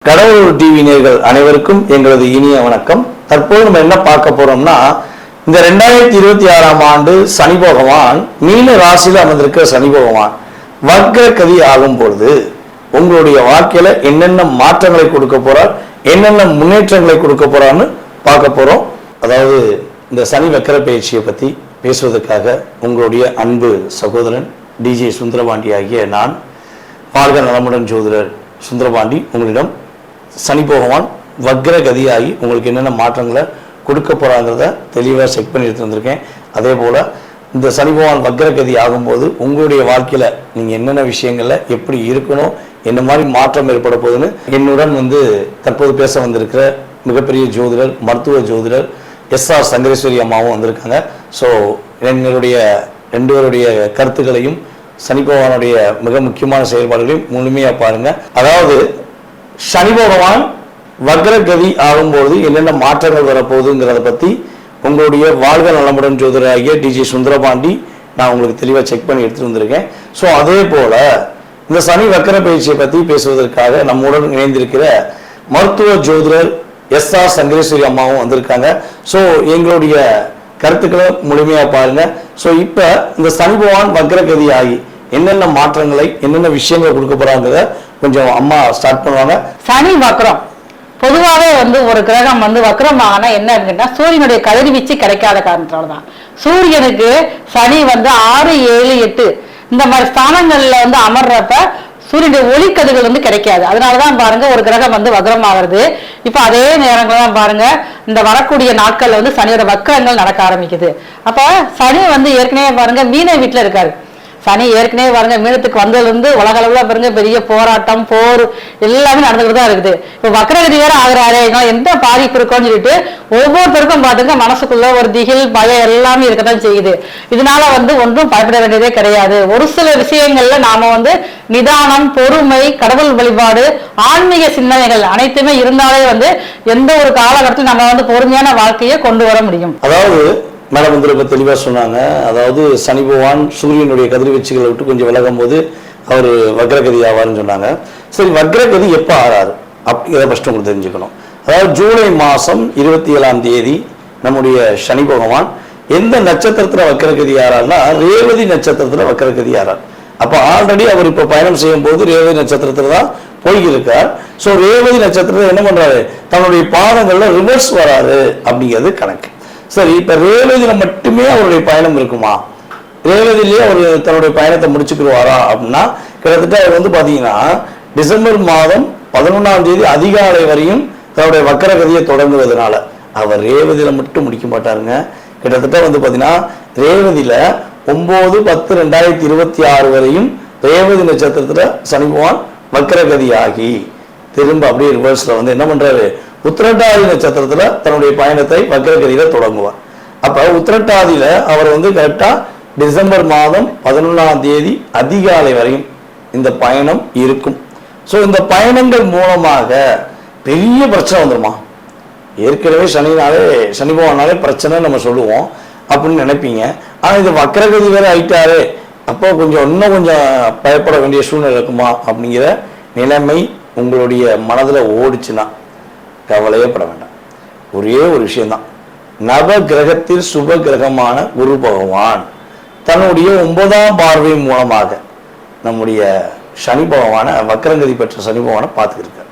கடவுள் டிவி நேயர்கள் அனைவருக்கும் எங்களது இனிய வணக்கம். தற்போது நம்ம என்ன பார்க்க போறோம்னா, இந்த 2026ஆம் ஆண்டு சனி பகவான் மீன ராசியில் அமர்ந்திருக்கிற சனி பகவான் வக்ரகதி ஆகும் பொழுது உங்களுடைய வாழ்க்கையில என்னென்ன மாற்றங்களை கொடுக்க போறார், என்னென்ன முன்னேற்றங்களை கொடுக்க போறான்னு பார்க்க போறோம். அதாவது இந்த சனி வக்ர பயிற்சியை பத்தி பேசுவதற்காக உங்களுடைய அன்பு சகோதரன் டிஜே சுந்தரபாண்டி ஆகிய நான், வாழ்க நலமுடன் ஜோதிடர் சுந்தரபாண்டி, உங்களிடம் சனி பகவான் வக்ரகதியாகி உங்களுக்கு என்னென்ன மாற்றங்களை கொடுக்க போறாங்கிறத தெளிவாக செக் பண்ணி எடுத்து வந்திருக்கேன். அதே போல இந்த சனி பகவான் வக்ரகதி ஆகும்போது உங்களுடைய வாழ்க்கையில நீங்க என்னென்ன விஷயங்கள்ல எப்படி இருக்கணும், என்ன மாதிரி மாற்றம் ஏற்பட போகுதுன்னு என்னுடன் தற்போது பேச வந்திருக்கிற மிகப்பெரிய ஜோதிடர், மருத்துவ ஜோதிடர் SR சங்கரேஸ்வரி அம்மாவும் வந்திருக்காங்க. ஸோ எங்களுடைய ரெண்டு பேருடைய கருத்துக்களையும் சனி பகவானுடைய மிக முக்கியமான செயல்பாடுகளையும் முழுமையா பாருங்க. அதாவது சனி பகவான் வக்ரகதி ஆகும்போது என்னென்ன மாற்றங்கள் வரப்போகுதுங்கிறத பத்தி உங்களுடைய வாழ்க நலமுடன் ஜோதிடராகிய டிஜே சுந்தரபாண்டி நான் உங்களுக்கு தெளிவாக செக் பண்ணி எடுத்துட்டு வந்திருக்கேன். ஸோ அதே போல இந்த சனி வக்ர பயிற்சியை பத்தி பேசுவதற்காக நம்முடன் இணைந்திருக்கிற மருத்துவ ஜோதிடர் SR சங்கரேஸ்வரி அம்மாவும் வந்திருக்காங்க. ஸோ எங்களுடைய கருத்துக்களை முழுமையா பாருங்க. ஸோ இப்ப இந்த சனி பகவான் வக்ரகதி ஆகி என்னென்ன மாற்றங்களை, என்னென்ன விஷயங்களை கொடுக்க போறாங்கிறத கொஞ்சம் அம்மா ஸ்டார்ட் பண்ணுவாங்க. சனி வக்ரம் பொதுவாகவே ஒரு கிரகம் வக்ரமான என்ன இருக்குன்னா, சூரியனுடைய கதிர்வீச்சு கிடைக்காத காரணத்தால்தான். சூரியனுக்கு சனி 6, 7, 8 இந்த மாதிரி ஸ்தானங்கள்ல அமர்றப்ப சூரியனுடைய ஒளிக்கதிர்கள் கிடைக்காது. அதனாலதான் பாருங்க ஒரு கிரகம் வக்ரம் ஆகிறது. இப்ப அதே நேரங்கள் தான் பாருங்க இந்த வரக்கூடிய நாட்கள்ல சனியோட வக்ரங்கள் நடக்க ஆரம்பிக்குது. அப்ப சனி ஏற்கனவே பாருங்க மீன வீட்டுல இருக்காரு. சனி ஏற்கனவே பாருங்க மீனத்துக்கு வந்ததுல உலக அளவுல பாருங்க பெரிய போராட்டம், போர் எல்லாமே நடந்துகிட்டு தான் இருக்குது. இப்ப வக்ரகதி வேற ஆகுறாரு, எந்த பாதிப்பு இருக்கும்னு சொல்லிட்டு ஒவ்வொருத்தருக்கும் பாத்துங்க மனசுக்குள்ள ஒரு திகில், பயம் எல்லாமே இருக்கத்தான் செய்யுது. இதனால ஒன்றும் பயப்பட வேண்டியதே கிடையாது. ஒரு சில விஷயங்கள்ல நாம நிதானம், பொறுமை, கடவுள் வழிபாடு, ஆன்மீக சிந்தனைகள் அனைத்துமே இருந்தாலே எந்த ஒரு காலகட்டத்தில் நம்ம பொறுமையான வாழ்க்கையை கொண்டு வர முடியும். அதாவது மேடம் ரொம்ப தெளிவாக சொன்னாங்க. அதாவது சனி பகவான் சூரியனுடைய கதிர்வீச்சுகளை விட்டு கொஞ்சம் விலகும் போது அவர் வக்ரகதி ஆவார்னு சொன்னாங்க. சரி, வக்ரகதி எப்போ ஆறாரு அப்படிங்கிறத ஃபர்ஸ்ட் உங்களுக்கு தெரிஞ்சுக்கணும். அதாவது ஜூலை மாதம் 27ஆம் தேதி நம்முடைய சனி பகவான் எந்த நட்சத்திரத்தில் வக்ரகதி ஆறாருன்னா, ரேவதி நட்சத்திரத்தில் வக்ரகதி ஆறார். அப்போ ஆல்ரெடி அவர் இப்போ பயணம் செய்யும் போது ரேவதி நட்சத்திரத்தில் தான் போய்கிருக்கார். ஸோ ரேவதி நட்சத்திரத்தில் என்ன பண்றாரு, தன்னுடைய பாதங்கள்ல ரிவர்ஸ் வராரு அப்படிங்கிறது கணக்கு. சரி, இப்ப ரேவதியில மட்டுமே அவருடைய பயணம் இருக்குமா, ரேவதியிலேயே அவர் தன்னுடைய பயணத்தை முடிச்சுக்கிடுவாரா அப்படின்னா, கிட்டத்தட்ட அவர் பாத்தீங்கன்னா டிசம்பர் மாதம் 11ஆம் தேதி அதிகாலை வரையும் தன்னுடைய வக்ரகதியை தொடங்குவதனால அவர் ரேவதியில மட்டும் முடிக்க மாட்டாருங்க. கிட்டத்தட்ட பாத்தீங்கன்னா ரேவதியில 9/10/2026 வரையும் ரேவதி நட்சத்திரத்துல சனி பகவான் வக்ரகதி ஆகி திரும்ப அப்படியே ரிவர்ஸ்ல என்ன பண்றாரு, உத்திரட்டாதி நட்சத்திரத்துல தன்னுடைய பயணத்தை வக்ரகதியில தொடங்குவார். அப்ப உத்திரட்டாதியில அவர் கரெக்டா டிசம்பர் மாதம் 11ஆம் தேதி அதிகாலை வரையும் இந்த பயணம் இருக்கும். ஸோ இந்த பயணங்கள் மூலமாக பெரிய பிரச்சனை வந்துருமா, ஏற்கனவே சனி பகவானாலே பிரச்சனை நம்ம சொல்லுவோம் அப்படின்னு நினைப்பீங்க. ஆனா இது வக்ரகதி வேற ஆயிட்டாரு, அப்போ இன்னும் கொஞ்சம் பயப்பட வேண்டிய சூழ்நிலை இருக்குமா அப்படிங்கிற நிலைமை உங்களுடைய மனதுல ஓடிச்சுன்னா கவலையே பட வேண்டாம். ஒரே ஒரு விஷயம்தான், நவ கிரகத்தில் சுப கிரகமான குரு பகவான் தன்னுடைய 9ஆம் பார்வை மூலமாக நம்முடைய சனி பகவான வக்ரகதி பெற்ற சனி பகவானை பார்த்துருக்கார்.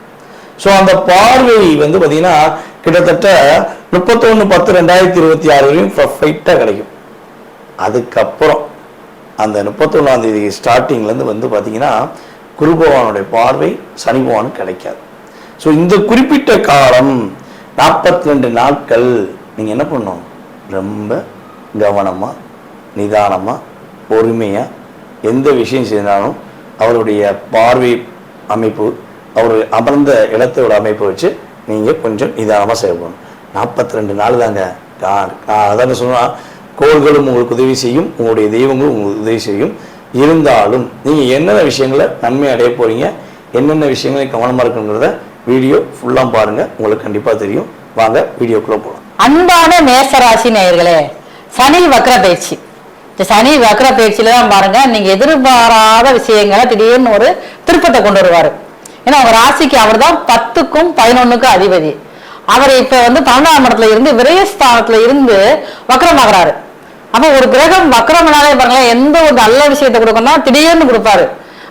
ஸோ அந்த பார்வை பார்த்தீங்கன்னா கிட்டத்தட்ட 31/10/2026 வரையும் பர்ஃபெக்டா கிடைக்கும். அதுக்கப்புறம் அந்த 31ஆம் தேதி ஸ்டார்டிங்ல இருந்து பார்த்தீங்கன்னா குரு பகவானுடைய பார்வை சனி பகவானுக்கு கிடைக்காது. ஸோ இந்த குறிப்பிட்ட காலம் 42 நாட்கள் நீங்கள் என்ன பண்ணணும், ரொம்ப கவனமாக, நிதானமாக, பொறுமையாக எந்த விஷயம் செய்தாலும் அவருடைய பார்வை அமைப்பு, அவர் அமர்ந்த இடத்தோட அமைப்பை வச்சு நீங்கள் கொஞ்சம் நிதானமாக செயல்படணும். 42 நாள் தாங்க. அதான் சொன்னால் கோள்களும் உங்களுக்கு உதவி செய்யும், உங்களுடைய தெய்வங்களும் உங்களுக்கு உதவி செய்யும். இருந்தாலும் நீங்கள் என்னென்ன விஷயங்களை நன்மை அடைய போகிறீங்க, என்னென்ன விஷயங்களை கவனமாக இருக்குங்கிறத வீடியோ ஃபுல்லா பாருங்க, உங்களுக்கு கண்டிப்பா தெரியும். வாங்க வீடியோக்குள்ள போலாம். அன்பான மேசராசி நேயர்களே, சனி வக்ர பயிற்சி. சனி வக்ர பயிற்சியில தான் பாருங்க நீங்க எதிர்பாராத விஷயங்களை திடீர்னு ஒரு திருப்பத்தை கொண்டு வருவாரு. ஏன்னா உங்க ராசிக்கு அவர் தான் 10க்கும் 11க்கும் அதிபதி. அவர் இப்ப வந்து 12ஆம் இடத்துல இருந்து விரயஸ்தானத்துல இருந்து வக்ரமாகறாரு. அப்ப ஒரு கிரகம் வக்ரம்னாலே பாருங்களேன், எந்த ஒரு நல்ல விஷயத்தை கொடுக்கணும்னா திடீர்னு கொடுப்பாரு.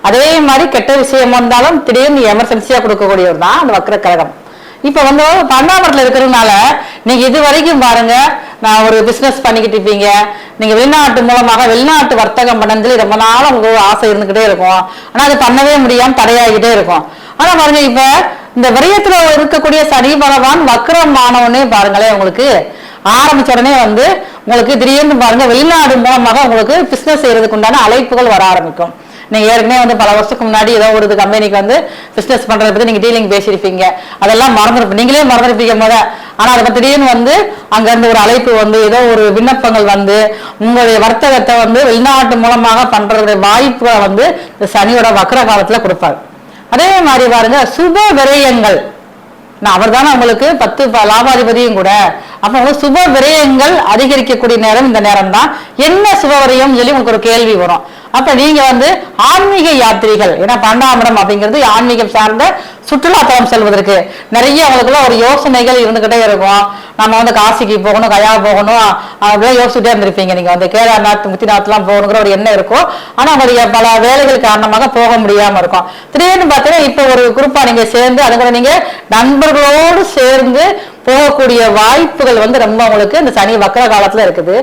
அதே மாதிரி கெட்ட விஷயம் வந்தாலும் திடீர்னு எமர்ஜென்சியா கொடுக்கக்கூடியவர் தான் அந்த வக்ர கிரகம். இப்ப வந்து 12ஆம் இடத்துல இருக்கிறதுனால நீங்க இது வரைக்கும் பாருங்க, நான் ஒரு பிசினஸ் பண்ணிக்கிட்டு இருப்பீங்க, நீங்க வெளிநாட்டு மூலமாக வெளிநாட்டு வர்த்தகம் பண்ணதுல ரொம்ப நாள் உங்களுக்கு ஆசை இருந்துகிட்டே இருக்கும். ஆனா அது பண்ணவே முடியாம தடையாகிட்டே இருக்கும். ஆனா பாருங்க, இப்ப இந்த விரயத்துல இருக்கக்கூடிய சனி பகவான் வக்ரமானவனே பாருங்களேன், உங்களுக்கு ஆரம்பிச்ச உடனே வந்து உங்களுக்கு திடீர்னு பாருங்க வெளிநாடு மூலமாக உங்களுக்கு பிசினஸ் செய்யறதுக்கு உண்டான அழைப்புகள் வர ஆரம்பிக்கும். நீங்க ஏற்கனவே வந்து பல வருஷத்துக்கு முன்னாடி ஏதோ ஒரு கம்பெனிக்கு வந்து பிசினஸ் பண்றதை பத்தி நீங்க டீலிங் பேசியிருப்பீங்க, அதெல்லாம் மறந்துருப்பீங்க, நீங்களே மறந்துருப்பீங்க ஆனா அதை திடீர்னு வந்து அங்க இருந்து ஒரு அழைப்பு வந்து ஏதோ ஒரு விண்ணப்பங்கள் வந்து உங்களுடைய வர்த்தகத்தை வந்து வெளிநாட்டு மூலமாக பண்றது வாய்ப்புகளை வந்து இந்த சனியோட வக்ர காலத்துல கொடுப்பாரு. அதே மாதிரி பாருங்க சுப விரயங்கள், அவர் தானே உங்களுக்கு 10 லாபாதிபதியும் கூட. அப்ப உங்களுக்கு சுப விரயங்கள் அதிகரிக்கக்கூடிய நேரம் இந்த நேரம் தான். என்ன சுப விரயம் சொல்லி உங்களுக்கு ஒரு கேள்வி வரும். அப்ப நீங்க வந்து ஆன்மீக யாத்திரைகள், ஏன்னா 12ஆம் இடம் அப்படிங்கிறது ஆன்மீகம் சார்ந்த சுற்றுலாத்தலம் செல்வதற்கு நிறைய அவங்களுக்குள்ள ஒரு யோசனைகள் இருந்துகிட்டே இருக்கும். நம்ம வந்து காசிக்கு போகணும், கயா போகணும் அப்படிலாம் யோசிச்சுட்டே இருந்திருப்பீங்க. நீங்க வந்து கேதார்நாத் முத்திநாத் எல்லாம் போகணுங்கிற ஒரு எண்ணம் இருக்கும். ஆனா அவருடைய பல வேலைகள் காரணமாக போக முடியாம இருக்கும். திடீர்னு பார்த்தீங்கன்னா இப்ப ஒரு குரூப்பா நீங்க சேர்ந்து அதுகூட நீங்க நண்பர்களோடு சேர்ந்து போகக்கூடிய வாய்ப்புகள் வந்து ரொம்ப உங்களுக்கு இந்த சனி வக்ர காலத்துல இருக்குது.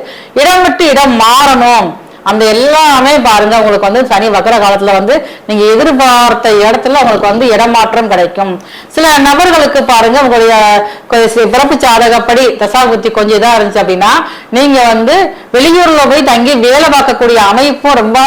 இடம் விட்டு இடம் மாறணும், அந்த எல்லாமே பாருங்க உங்களுக்கு வந்து சனி வக்ர காலத்துல வந்து நீங்க எதிர்பார்த்த இடத்துல உங்களுக்கு வந்து இடமாற்றம் கிடைக்கும். சில நபர்களுக்கு பாருங்க உங்களுடைய பிறப்பு சாதகப்படி தசாபுத்தி கொஞ்சம் இதா இருந்துச்சு அப்படின்னா நீங்க வந்து வெளியூர்ல போய் தங்கி வேலை பார்க்கக்கூடிய அமைப்பும் ரொம்ப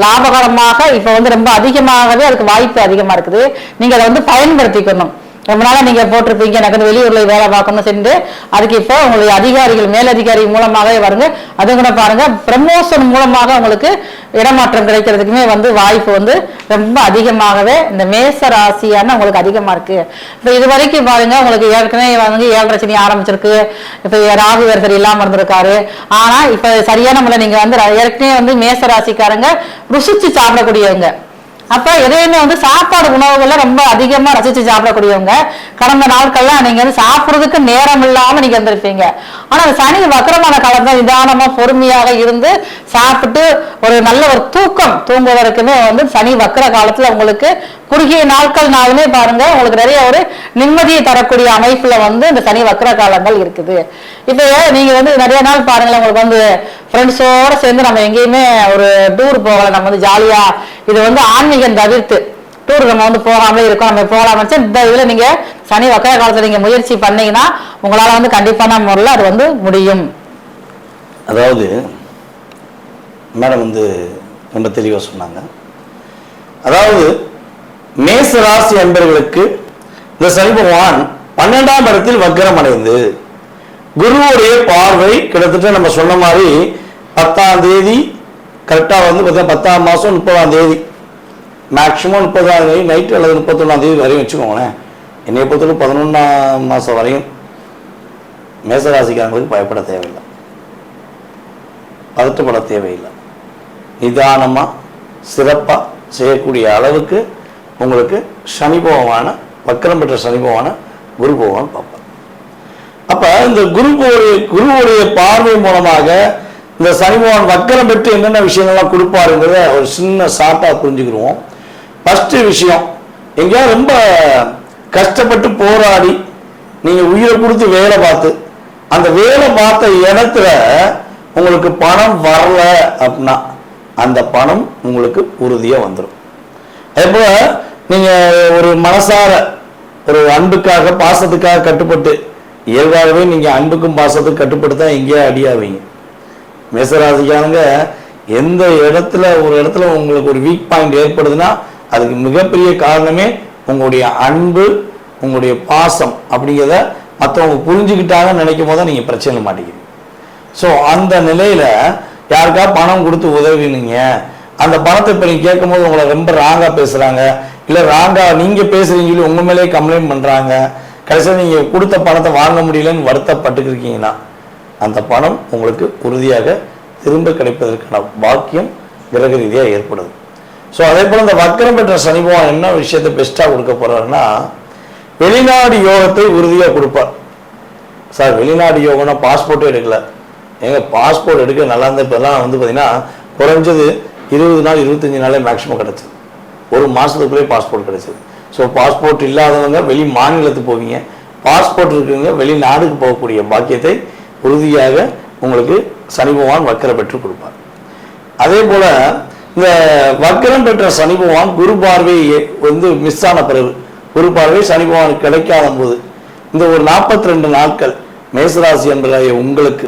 லாபகரமாக இப்ப வந்து ரொம்ப அதிகமாகவே அதுக்கு வாய்ப்பு அதிகமா இருக்குது. நீங்க அதை வந்து பயன்படுத்திக்கணும். ரொம்ப நாளா நீங்க போட்டிருப்பீங்க எனக்கு வந்து வெளியூர்ல வேலை பார்க்கணும் சென்று, அதுக்கு இப்போ உங்களுடைய அதிகாரிகள் மேலதிகாரி மூலமாகவே வருங்க. அது கூட பாருங்க ப்ரமோஷன் மூலமாக உங்களுக்கு இடமாற்றம் கிடைக்கிறதுக்குமே வந்து வாய்ப்பு வந்து ரொம்ப அதிகமாகவே இந்த மேச ராசியான உங்களுக்கு அதிகமா இருக்கு. இப்ப இது வரைக்கும் பாருங்க உங்களுக்கு ஏற்கனவே வந்து 7.5 சனி ஆரம்பிச்சிருக்கு. இப்ப ராகு வேறு சரி இல்லாம இருந்திருக்காரு. ஆனா இப்ப சரியான முறை நீங்க வந்து ஏற்கனவே வந்து மேச ராசிக்காரங்க ருசிச்சு சாப்பிடக்கூடியவங்க. அப்ப எதையுமே வந்து சாப்பாடு உணவுகள்ல ரொம்ப அதிகமா ரசிச்சு சாப்பிடக்கூடியவங்க. கடந்த நாட்கள்லாம் நீங்க வந்து சாப்பிடுறதுக்கு நேரம் இல்லாம நீங்க இருந்திருப்பீங்க. ஆனா சனி வக்ரமான காலத்துல நிதானமா பொறுமையாக இருந்து சாப்பிட்டு ஒரு நல்ல ஒரு தூங்குவதற்குமே வந்து சனி வக்ர காலத்துல உங்களுக்கு குறுகிய நாட்கள்னாலுமே பாருங்க உங்களுக்கு நிறைய ஒரு நிம்மதியை தரக்கூடிய அமைப்புல வந்து இந்த சனி வக்ர காலங்கள் இருக்குது. இப்ப நீங்க வந்து நிறைய நாள் பாருங்களேன், உங்களுக்கு வந்து ஃப்ரெண்ட்ஸோட சேர்ந்து நம்ம எங்கேயுமே ஒரு டூர் போகலாம், நம்ம வந்து ஜாலியா இது வந்து ஆன்மீகம் தவிர்த்து டூர் நம்ம வந்து போகாமலே இருக்கோம், நம்ம போகலாம். இந்த இதுல நீங்க சனி வக்ர காலத்துல நீங்க முயற்சி பண்ணீங்கன்னா உங்களால வந்து கண்டிப்பான முறையில் அது வந்து முடியும். அதாவது மேடம் வந்து ரொம்ப தெளிவாக சொன்னாங்க. அதாவது மேச ராசி அன்பர்களுக்கு இந்த சனி பகவான் 12ஆம் இடத்தில் வக்ரம் அடைந்து குருவுடைய பார்வை கிட்டத்தட்ட நம்ம சொன்ன மாதிரி 10ஆம் தேதி கரெக்டாக வந்து 10ஆம் மாதம் 30ஆம் தேதி மேக்சிமம் 30ஆம் தேதி நைட்டு அல்லது 31ஆம் தேதி வரையும் வச்சுக்கோங்களேன். என்னைய பொறுத்தவரை 11ஆம் மாதம் வரையும் மேசராசிக்காரங்களுக்கு பயப்பட தேவையில்லை, பதட்டப்பட தேவையில்லை. நிதானமாக சிறப்பாக செய்யக்கூடிய அளவுக்கு உங்களுக்கு சனி பகவான வக்ரம் பெற்ற சனி பகவான குரு பகவான் பார்ப்பார். அப்ப இந்த குருவுடைய பார்வை மூலமாக இந்த சனி பகவான் வக்ரம் பெற்று என்னென்ன விஷயங்கள்லாம் கொடுப்பாருங்கிறத ஒரு சின்ன ஷார்ட்டா புரிஞ்சுக்கிடுவோம். ஃபர்ஸ்ட் விஷயம், எங்கேயாவது ரொம்ப கஷ்டப்பட்டு போராடி நீங்க உயிரை கொடுத்து வேலை பார்த்து அந்த வேலை பார்த்த இடத்துல உங்களுக்கு பணம் வரல அப்படின்னா அந்த பணம் உங்களுக்கு உறுதியா வந்துடும். அதே போல நீங்க ஒரு மனசார ஒரு அன்புக்காக பாசத்துக்காக கட்டுப்பட்டு இயல்பாகவே நீங்க அன்புக்கும் பாசத்துக்கும் கட்டுப்பட்டு தான் எங்கேயா அடியாவீங்க. மேசராசிக்காரங்க எந்த இடத்துல ஒரு இடத்துல உங்களுக்கு ஒரு வீக் பாயிண்ட் ஏற்படுதுன்னா அதுக்கு மிகப்பெரிய காரணமே உங்களுடைய அன்பு, உங்களுடைய பாசம் அப்படிங்கிறத மற்றவங்க புரிஞ்சுக்கிட்டாங்கன்னு நினைக்கும் போது நீங்க பிரச்சனை மாட்டேங்கிறீங்க. ஸோ அந்த நிலையில யாருக்கா பணம் கொடுத்து உதவினீங்க, அந்த பணத்தை இப்போ நீங்க கேட்கும் போது உங்களை ரொம்ப ராங்கா பேசுறாங்க, இல்லை ராங்கா நீங்க பேசுறீங்கன்னு சொல்லி உங்க மேலே கம்ப்ளைண்ட் பண்றாங்க, கடைசியில் நீங்க கொடுத்த பணத்தை வாங்க முடியலன்னு வருத்தப்பட்டுருக்கீங்கன்னா அந்த பணம் உங்களுக்கு உறுதியாக திரும்ப கிடைப்பதற்கான பாக்கியம் கிரக ரீதியாக ஏற்படுது. ஸோ அதே போல் இந்த வக்கரம் பெற்ற சனி பகவான் என்ன விஷயத்தை பெஸ்ட்டாக கொடுக்க போறாருன்னா, வெளிநாடு யோகத்தை உறுதியாக கொடுப்பார். சார் வெளிநாடு யோகம்னா பாஸ்போர்ட்டே எடுக்கல, எங்க பாஸ்போர்ட் எடுக்க நல்லா இருந்தால் இப்போலாம் வந்து பார்த்தீங்கன்னா குறைஞ்சது 20 நாள் 25 நாளே மேக்ஸிமம் கிடச்சிது, ஒரு மாதத்துக்குள்ளேயே பாஸ்போர்ட் கிடச்சிது. ஸோ பாஸ்போர்ட் இல்லாதவங்க வெளி மாநிலத்துக்கு போவீங்க, பாஸ்போர்ட் இருக்கிறவங்க வெளிநாடுக்கு போகக்கூடிய பாக்கியத்தை உறுதியாக உங்களுக்கு சனி பகவான் வக்கரம் பெற்று கொடுப்பார். அதே போல இந்த வக்கரம் பெற்ற சனி பகவான் குரு பார்வை வந்து மிஸ் ஆன பிறகு, குரு பார்வை சனி பகவானுக்கு கிடைக்காத போது இந்த ஒரு 42 நாட்கள் மேசராசி என்ற உங்களுக்கு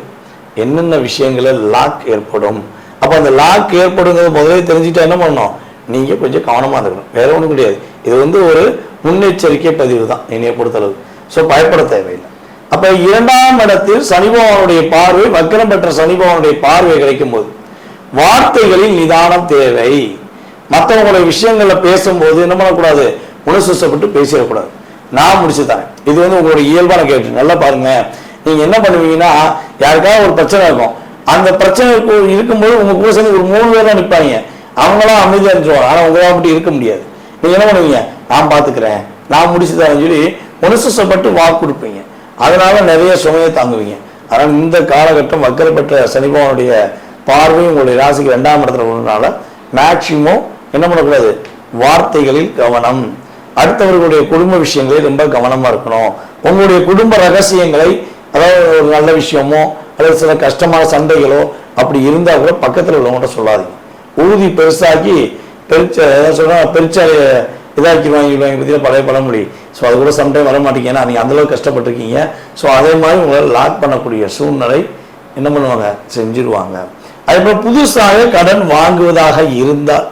என்னென்ன விஷயங்களில் லாக் ஏற்படும். அப்போ அந்த லாக் ஏற்படுங்கிறது முதலே தெரிஞ்சுட்டா என்ன பண்ணணும், நீங்க கொஞ்சம் கவனமாக இருக்கணும், வேற ஒன்றும் கிடையாது. இது வந்து ஒரு முன்னெச்சரிக்கை பதிவு தான் என்னைய பொறுத்தளவு. ஸோ பயப்பட தேவையில்லை. அப்ப 2ஆம் இடத்தில் சனி பகவானுடைய பார்வை, வக்கரம் பெற்ற சனி பகவானுடைய பார்வை கிடைக்கும் போது வார்த்தைகளில் நிதானம் தேவை. மற்றவங்களுடைய விஷயங்கள்ல பேசும்போது என்ன பண்ணக்கூடாது, உணர்ச்சிப்பட்டு பேசிடக்கூடாது. நான் முடிச்சு தரேன், இது வந்து உங்களுடைய இயல்பான கேட்டு நல்லா பாருங்க. நீங்க என்ன பண்ணுவீங்கன்னா, யாருக்காவது ஒரு பிரச்சனை இருக்கும், அந்த பிரச்சனை இருக்கும்போது உங்க கூட சேர்ந்து ஒரு 3 பேர் தான் நிற்பாங்க, அவங்களாம் அமைதியா இருந்துருவாங்க. ஆனா உங்களால் மட்டும் இருக்க முடியாது. நீங்க என்ன பண்ணுவீங்க, நான் பாத்துக்கிறேன், நான் முடிச்சு தரேன்னு சொல்லி உணர்ச்சிப்பட்டு வாக்கு கொடுப்பீங்க. அதனால நிறைய சுமையை தாங்குவீங்க. அதனால இந்த காலகட்டம் வக்கரம் பெற்ற சனி பகவானுடைய பார்வை உங்களுடைய ராசிக்கு 2ஆம் இடத்துல உள்ளதுனால மேக்சிமம் என்ன பண்ணக்கூடாது, வார்த்தைகளில் கவனம். அடுத்தவர்களுடைய குடும்ப விஷயங்களில் ரொம்ப கவனமா இருக்கணும். உங்களுடைய குடும்ப ரகசியங்களை, அதாவது ஒரு நல்ல விஷயமோ அல்லது சில கஷ்டமான சண்டைகளோ அப்படி இருந்தா கூட பக்கத்தில் உள்ளவங்கள்ட்ட சொல்லாதீங்க. ஊதி பெருசாக்கி பெருச்சா இதாக்கி வாங்கிடுவாங்க பற்றின பழைய பழமொழி. ஸோ அது கூட சம்டைம் வர மாட்டீங்க, ஏன்னா நீங்கள் அந்தளவுக்கு கஷ்டப்பட்டிருக்கீங்க. ஸோ அதே மாதிரி உங்களால் லாக் பண்ணக்கூடிய சூழ்நிலை என்ன பண்ணுவாங்க, செஞ்சிருவாங்க. அதேபோல் புதுசாக கடன் வாங்குவதாக இருந்தால்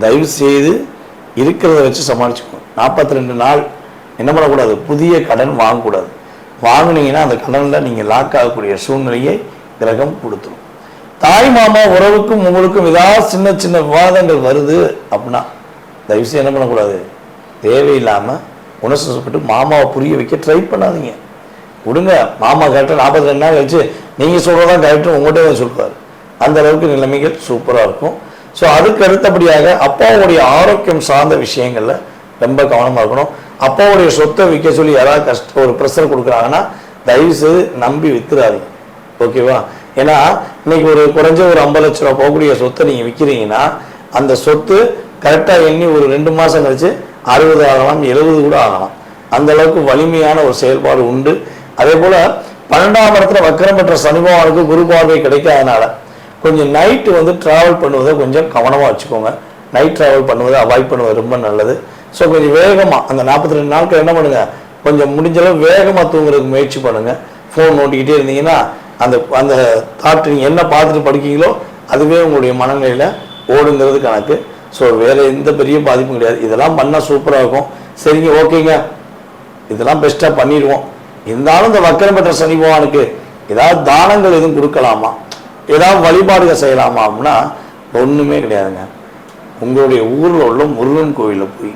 தயவு செய்து இருக்கிறத வச்சு சமாளிச்சுக்கணும். 42 நாள் என்ன பண்ணக்கூடாது, புதிய கடன் வாங்கக்கூடாது. வாங்கினீங்கன்னா அந்த கடனில் நீங்கள் லாக் ஆகக்கூடிய சூழ்நிலையை கிரகம் கொடுத்துரும். தாய் மாமா உறவுக்கும் உங்களுக்கும் ஏதாவது சின்ன சின்ன விவாதங்கள் வருது அப்படின்னா தயவுசெய்து என்ன பண்ணக்கூடாது, தேவையில்லாமல் உணர்ச்சிப்பட்டு மாமாவை புரிய வைக்க ட்ரை பண்ணாதீங்க. விடுங்க, மாமா கரெக்டாக 42 நாள் கழிச்சு நீங்கள் சொல்கிறதான் கரெக்டாக உங்கள்கிட்ட சொல்லுவார். அந்த அளவுக்கு நிலைமைகள் சூப்பராக இருக்கும். ஸோ அதுக்கு அடுத்தபடியாக அப்பாவுடைய ஆரோக்கியம் சார்ந்த விஷயங்களில் ரொம்ப கவனமாக இருக்கணும். அப்பாவுடைய சொத்தை விற்க சொல்லி யாராவது ஒரு ப்ரெஷர் கொடுக்குறாங்கன்னா தயவுசெய்து நம்பி வித்துறாதீங்க, ஓகேவா? ஏன்னா இன்னைக்கு ஒரு குறைஞ்ச ஒரு 50 லட்ச ரூபா போகக்கூடிய சொத்தை நீங்கள் விற்கிறீங்கன்னா அந்த சொத்து கரெக்டாக எண்ணி ஒரு 2 மாதம் கழிச்சு 60 ஆகலாம், 70 கூட ஆகலாம். அந்த அளவுக்கு வலிமையான ஒரு செயல்பாடு உண்டு. அதே போல 12ஆம் இடத்துல வக்கரம் பெற்ற சனி பகவானுக்கு குரு பார்வை கிடைக்காதனால கொஞ்சம் நைட்டு வந்து டிராவல் பண்ணுவதை கொஞ்சம் கவனமாக வச்சுக்கோங்க. நைட் டிராவல் பண்ணுவதை அவாய்ட் பண்ணுவது ரொம்ப நல்லது. ஸோ கொஞ்சம் வேகமாக அந்த 42 நாட்கள் என்ன பண்ணுங்க, கொஞ்சம் முடிஞ்சளவு வேகமாக தூங்குறதுக்கு முயற்சி பண்ணுங்க. ஃபோன் நோட்டிக்கிட்டே இருந்தீங்கன்னா அந்த அந்த தாட் நீங்கள் என்ன பார்த்துட்டு படிக்கீங்களோ அதுவே உங்களுடைய மனநிலையில் ஓடுங்கிறது கணக்கு. ஸோ வேறு எந்த பெரிய பாதிப்பும் கிடையாது. இதெல்லாம் பண்ணால் சூப்பராக இருக்கும். சரிங்க, ஓகேங்க, இதெல்லாம் பெஸ்ட்டாக பண்ணிடுவோம். இருந்தாலும் இந்த வக்கரம் பெற்ற சனி பகவானுக்கு ஏதாவது தானங்கள் எதுவும் கொடுக்கலாமா, ஏதாவது வழிபாடுகள் செய்யலாமா அப்படின்னா ஒன்றுமே கிடையாதுங்க. உங்களுடைய ஊரில் உள்ள முருகன் கோயிலில் போய்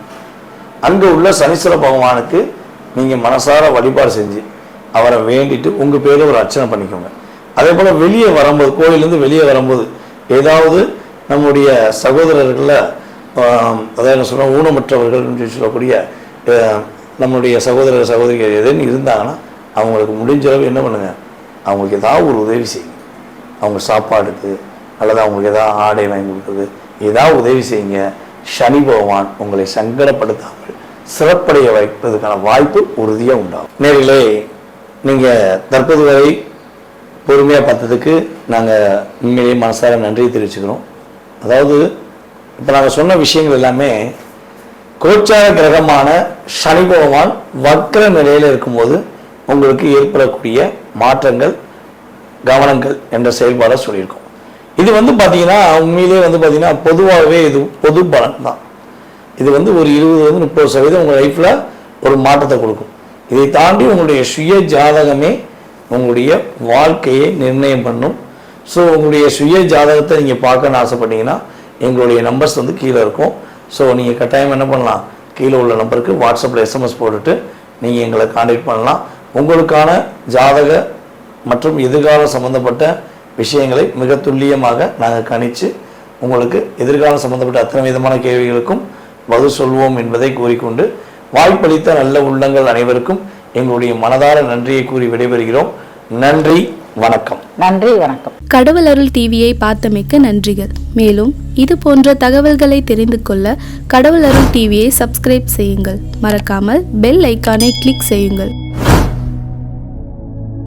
அங்கே உள்ள சனீஸ்வர பகவானுக்கு நீங்கள் மனசார வழிபாடு செஞ்சு அவரை வேண்டிட்டு உங்கள் பேரில் ஒரு அர்ச்சனை பண்ணிக்கோங்க. அதே போல் வெளியே வரும்போது, கோயிலேருந்து வெளியே வரும்போது ஏதாவது நம்முடைய சகோதரர்களில் அதாவது என்ன சொல்கிறோம், ஊனமற்றவர்கள் சொல்லக்கூடிய நம்மளுடைய சகோதரர் சகோதரிகள் எதுன்னு இருந்தாங்கன்னா அவங்களுக்கு முடிஞ்சளவு என்ன பண்ணுங்க, அவங்களுக்கு ஏதாவது ஒரு உதவி செய்யுங்க. அவங்க சாப்பாடுக்கு அல்லது அவங்களுக்கு ஏதாவது ஆடை வாங்கி கொடுக்குறது, ஏதாவது உதவி செய்யுங்க. சனி பகவான் உங்களை சங்கடப்படுத்தாமல் சிறப்படைய வைப்பதற்கான வாய்ப்பு உறுதியாக உண்டாகும். நேரிலே நீங்கள் தற்போது வரை பொறுமையாக பார்த்ததுக்கு நாங்கள் உண்மையிலேயே மனசார நன்றி தெரிவிச்சுக்கிறோம். அதாவது இப்போ நாங்கள் சொன்ன விஷயங்கள் எல்லாமே கோச்சார கிரகமான சனி பகவான் வக்ர நிலையில் இருக்கும்போது உங்களுக்கு ஏற்படக்கூடிய மாற்றங்கள், கவனங்கள் என்ற செயல்பாடை சொல்லியிருக்கோம். இது வந்து பார்த்தீங்கன்னா உண்மையிலே வந்து பார்த்தீங்கன்னா பொதுவாகவே இது பொது பலன் தான். இது வந்து ஒரு 20-30% உங்கள் லைஃப்பில் ஒரு மாற்றத்தை கொடுக்கும். இதை தாண்டி உங்களுடைய சுய ஜாதகமே உங்களுடைய வாழ்க்கையை நிர்ணயம் பண்ணும். ஸோ உங்களுடைய சுய ஜாதகத்தை நீங்கள் பார்க்கணுன்னு ஆசைப்பட்டீங்கன்னா எங்களுடைய நம்பர்ஸ் வந்து கீழே இருக்கும். ஸோ நீங்கள் கட்டாயம் என்ன பண்ணலாம், கீழே உள்ள நம்பருக்கு வாட்ஸ்அப்பில் SMS போட்டுட்டு நீங்கள் எங்களை கான்டாக்ட் பண்ணலாம். உங்களுக்கான ஜாதக மற்றும் எதிர்காலம் சம்பந்தப்பட்ட விஷயங்களை மிக துல்லியமாக நாங்கள் கணித்து உங்களுக்கு எதிர்காலம் சம்பந்தப்பட்ட அத்தனை விதமான கேள்விகளுக்கும் பதில் சொல்வோம் என்பதை கூறிக்கொண்டு வாய்ப்பளித்த நல்ல உள்ளங்கள் அனைவருக்கும் எங்களுடைய மனதார நன்றியை கூறி விடைபெறுகிறோம். நன்றி, வணக்கம். நன்றி, வணக்கம். கடவுள் அருள் டிவியை பார்த்தமைக்கு நன்றிகள். மேலும் இது போன்ற தகவல்களை தெரிந்து கொள்ள கடவுள் அருள் டிவியை சப்ஸ்கிரைப் செய்யுங்கள். மறக்காமல் பெல் ஐக்கானை கிளிக் செய்யுங்கள்.